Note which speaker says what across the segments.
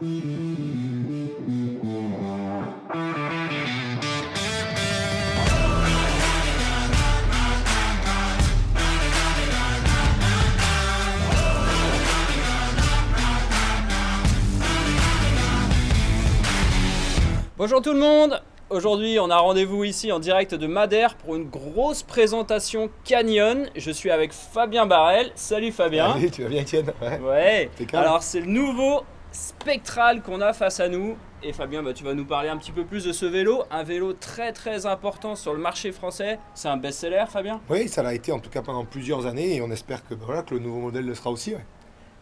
Speaker 1: Bonjour tout le monde. Aujourd'hui on a rendez-vous ici en direct de Madère pour une grosse présentation Canyon. Je suis avec Fabien Barrel. Salut Fabien.
Speaker 2: Salut, tu vas bien Étienne?
Speaker 1: Ouais. Alors c'est le nouveau Spectral qu'on a face à nous. Et Fabien, tu vas nous parler un petit peu plus de ce vélo. Un vélo très très important sur le marché français. C'est un best-seller Fabien?
Speaker 2: Oui, ça l'a été en tout cas pendant plusieurs années et on espère que, que le nouveau modèle le sera aussi. Ouais.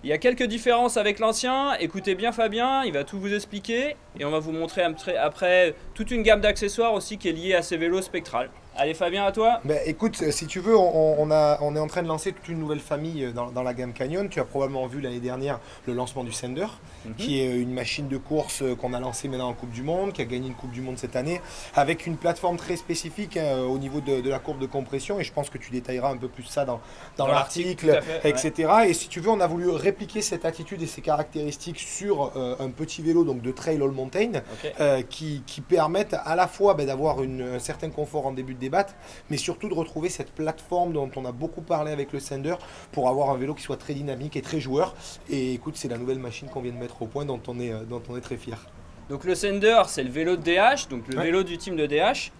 Speaker 1: Il y a quelques différences avec l'ancien, écoutez bien Fabien, il va tout vous expliquer et on va vous montrer après toute une gamme d'accessoires aussi qui est liée à ces vélos Spectral. Allez Fabien, à toi.
Speaker 2: Écoute, si tu veux, on est en train de lancer toute une nouvelle famille dans la gamme Canyon. Tu as probablement vu l'année dernière le lancement du Sender, qui est une machine de course qu'on a lancée maintenant en Coupe du Monde, qui a gagné une Coupe du Monde cette année, avec une plateforme très spécifique au niveau de la courbe de compression, et je pense que tu détailleras un peu plus ça dans l'article, etc. Ouais. Et si tu veux, on a voulu répliquer cette attitude et ces caractéristiques sur un petit vélo donc de trail all mountain, qui permettent à la fois d'avoir un certain confort en début de débat, mais surtout de retrouver cette plateforme dont on a beaucoup parlé avec le Sender pour avoir un vélo qui soit très dynamique et très joueur. Et écoute, c'est la nouvelle machine qu'on vient de mettre au point dont on est très fier.
Speaker 1: Donc le Sender, c'est le vélo de DH, donc le vélo du team de DH.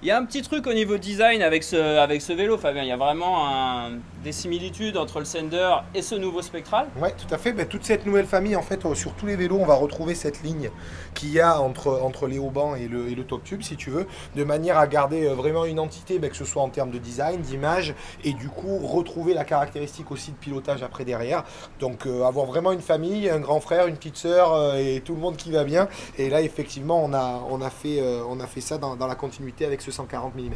Speaker 1: Il y a un petit truc au niveau design avec ce vélo, Fabien. Il y a vraiment des similitudes entre le Sender et ce nouveau Spectral.
Speaker 2: Oui, tout à fait. Toute cette nouvelle famille, en fait, sur tous les vélos, on va retrouver cette ligne qu'il y a entre les haubans et le top tube, si tu veux, de manière à garder vraiment une entité, que ce soit en termes de design, d'image, et du coup, retrouver la caractéristique aussi de pilotage après derrière. Donc, avoir vraiment une famille, un grand frère, une petite sœur, et tout le monde qui va bien. Et là, effectivement, on a fait ça dans la continuité avec ce 140 mm.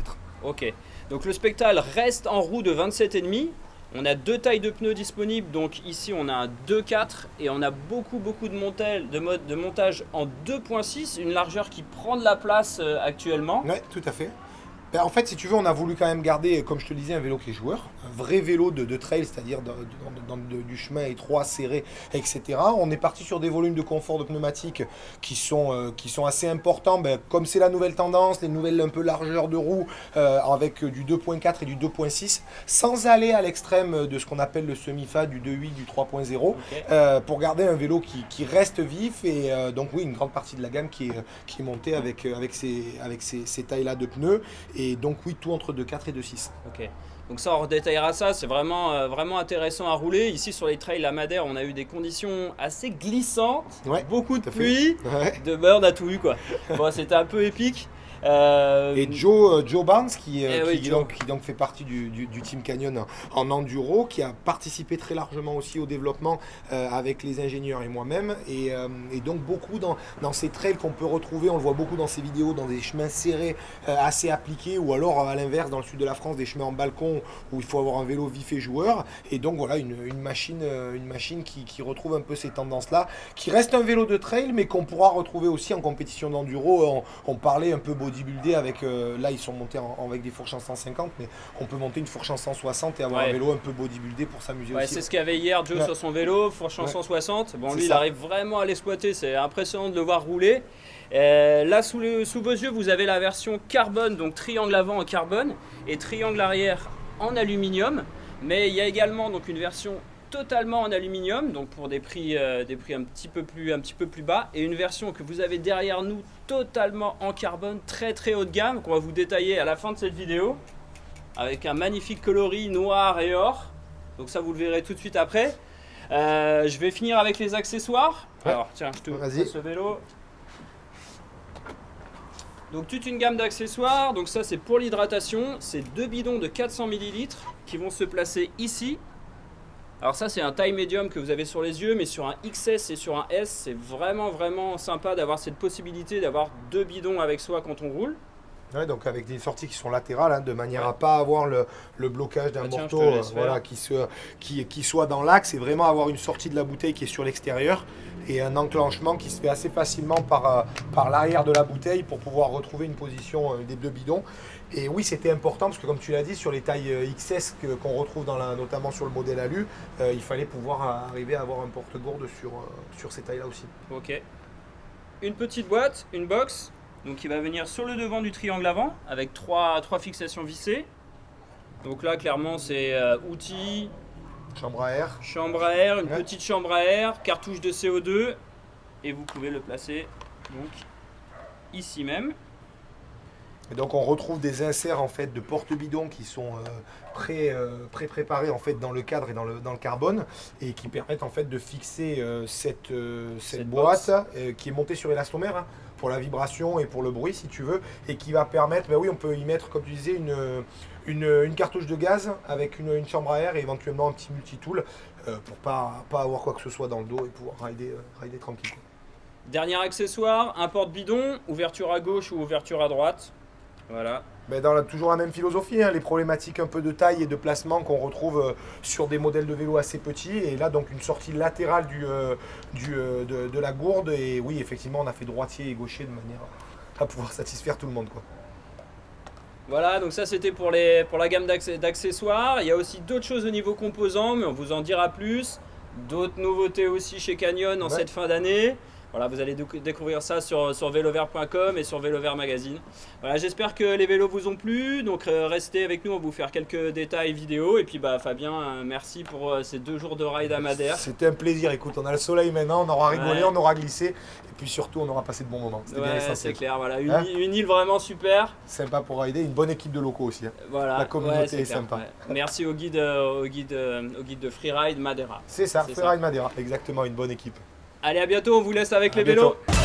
Speaker 1: Ok, donc le Spectral reste en roue de 27,5. On a deux tailles de pneus disponibles, donc ici on a un 2.4 et on a beaucoup de montage en 2.6, une largeur qui prend de la place actuellement.
Speaker 2: Oui, tout à fait. En fait, si tu veux, on a voulu quand même garder, comme je te le disais, un vélo qui est joueur, un vrai vélo de trail, c'est-à-dire du chemin étroit, serré, etc. On est parti sur des volumes de confort de pneumatiques qui sont assez importants, comme c'est la nouvelle tendance, les nouvelles un peu largeur de roue, avec du 2.4 et du 2.6, sans aller à l'extrême de ce qu'on appelle le semi-fa, du 2.8, du 3.0, pour garder un vélo qui reste vif. Et donc oui, une grande partie de la gamme qui est montée avec ces tailles-là de pneus. Et donc oui, tout entre 2.4 et 2.6.
Speaker 1: Ok, donc ça on redétaillera ça, c'est vraiment intéressant à rouler. Ici sur les trails à Madère, on a eu des conditions assez glissantes, beaucoup de pluie, de beurre, on a tout eu quoi. Bon, c'était un peu épique.
Speaker 2: Et Joe Barnes qui donc fait partie du Team Canyon en enduro, qui a participé très largement aussi au développement avec les ingénieurs et moi-même, et donc beaucoup dans ces trails qu'on peut retrouver, on le voit beaucoup dans ces vidéos, dans des chemins serrés assez appliqués, ou alors à l'inverse dans le sud de la France, des chemins en balcon où il faut avoir un vélo vif et joueur. Et donc voilà, une machine qui retrouve un peu ces tendances là, qui reste un vélo de trail mais qu'on pourra retrouver aussi en compétition d'enduro. On parlait un peu bodybuildé avec, là ils sont montés avec des fourches en 150, mais on peut monter une fourche en 160 et avoir un vélo un peu bodybuildé pour s'amuser aussi.
Speaker 1: C'est ce qu'il y avait hier Joe sur son vélo, fourche en 160. Bon, lui il arrive vraiment à l'exploiter, c'est impressionnant de le voir rouler. Là sous vos yeux vous avez la version carbone, donc triangle avant en carbone et triangle arrière en aluminium, mais il y a également donc une version totalement en aluminium, donc pour des prix un petit peu plus bas, et une version que vous avez derrière nous totalement en carbone, très très haut de gamme, qu'on va vous détailler à la fin de cette vidéo, avec un magnifique coloris noir et or. Donc ça vous le verrez tout de suite après. Je vais finir avec les accessoires. Alors tiens, je te montre ce vélo. Donc toute une gamme d'accessoires. Donc ça c'est pour l'hydratation, c'est deux bidons de 400 ml qui vont se placer ici. Alors ça c'est un taille médium que vous avez sur les yeux, mais sur un XS et sur un S, c'est vraiment sympa d'avoir cette possibilité d'avoir deux bidons avec soi quand on roule.
Speaker 2: Ouais, donc avec des sorties qui sont latérales, hein, de manière à pas avoir le blocage d'un
Speaker 1: Tiens,
Speaker 2: morteau
Speaker 1: je te laisse
Speaker 2: voilà,
Speaker 1: faire.
Speaker 2: qui soit dans l'axe, et vraiment avoir une sortie de la bouteille qui est sur l'extérieur et un enclenchement qui se fait assez facilement par l'arrière de la bouteille pour pouvoir retrouver une position des deux bidons. Et oui, c'était important parce que comme tu l'as dit, sur les tailles XS qu'on retrouve notamment sur le modèle Alu, il fallait pouvoir arriver à avoir un porte-gourde sur ces tailles-là aussi.
Speaker 1: Ok. Une petite boîte, une box, donc qui va venir sur le devant du triangle avant avec trois fixations vissées. Donc là, clairement, c'est outils,
Speaker 2: Chambre à air.
Speaker 1: chambre à air, une
Speaker 2: Ouais.
Speaker 1: petite chambre à air, cartouche de CO2, et vous pouvez le placer donc ici même.
Speaker 2: Et donc on retrouve des inserts en fait de porte-bidons qui sont pré-préparés en fait dans le cadre et dans le carbone et qui permettent en fait de fixer cette boîte qui est montée sur élastomère, hein, pour la vibration et pour le bruit si tu veux, et qui va permettre, ben oui, on peut y mettre comme tu disais une cartouche de gaz avec une chambre à air et éventuellement un petit multitool pour pas avoir quoi que ce soit dans le dos et pouvoir rider tranquille, quoi.
Speaker 1: Dernier accessoire, un porte-bidon, ouverture à gauche ou ouverture à droite. Voilà.
Speaker 2: Ben toujours la même philosophie, hein, les problématiques un peu de taille et de placement qu'on retrouve sur des modèles de vélo assez petits. Et là, donc une sortie latérale de la gourde. Et oui, effectivement, on a fait droitier et gaucher de manière à pouvoir satisfaire tout le monde, quoi.
Speaker 1: Voilà, donc ça c'était pour la gamme d'accessoires. Il y a aussi d'autres choses au niveau composants, mais on vous en dira plus. D'autres nouveautés aussi chez Canyon en cette fin d'année. Voilà, vous allez découvrir ça sur velovert.com et sur Velovert Magazine. Voilà, j'espère que les vélos vous ont plu. Donc restez avec nous, on va vous faire quelques détails vidéo. Et puis bah Fabien, merci pour ces 2 jours de ride à Madère.
Speaker 2: C'était un plaisir. Écoute, on a le soleil maintenant, on aura rigolé,
Speaker 1: Ouais.
Speaker 2: on aura glissé. Et puis surtout, on aura passé de bons moments. C'était bien
Speaker 1: Ouais,
Speaker 2: essentiel.
Speaker 1: c'est clair. Voilà, une
Speaker 2: Hein,
Speaker 1: île vraiment super.
Speaker 2: sympa pour rider, une bonne équipe de locaux aussi, hein.
Speaker 1: Voilà,
Speaker 2: La communauté
Speaker 1: c'est
Speaker 2: est
Speaker 1: clair,
Speaker 2: sympa.
Speaker 1: ouais. Merci au guide de Freeride Madeira.
Speaker 2: C'est ça,
Speaker 1: C'est
Speaker 2: Freeride Madeira, exactement, une bonne équipe.
Speaker 1: Allez, à bientôt, on vous laisse avec
Speaker 2: À
Speaker 1: les vélos.
Speaker 2: bientôt.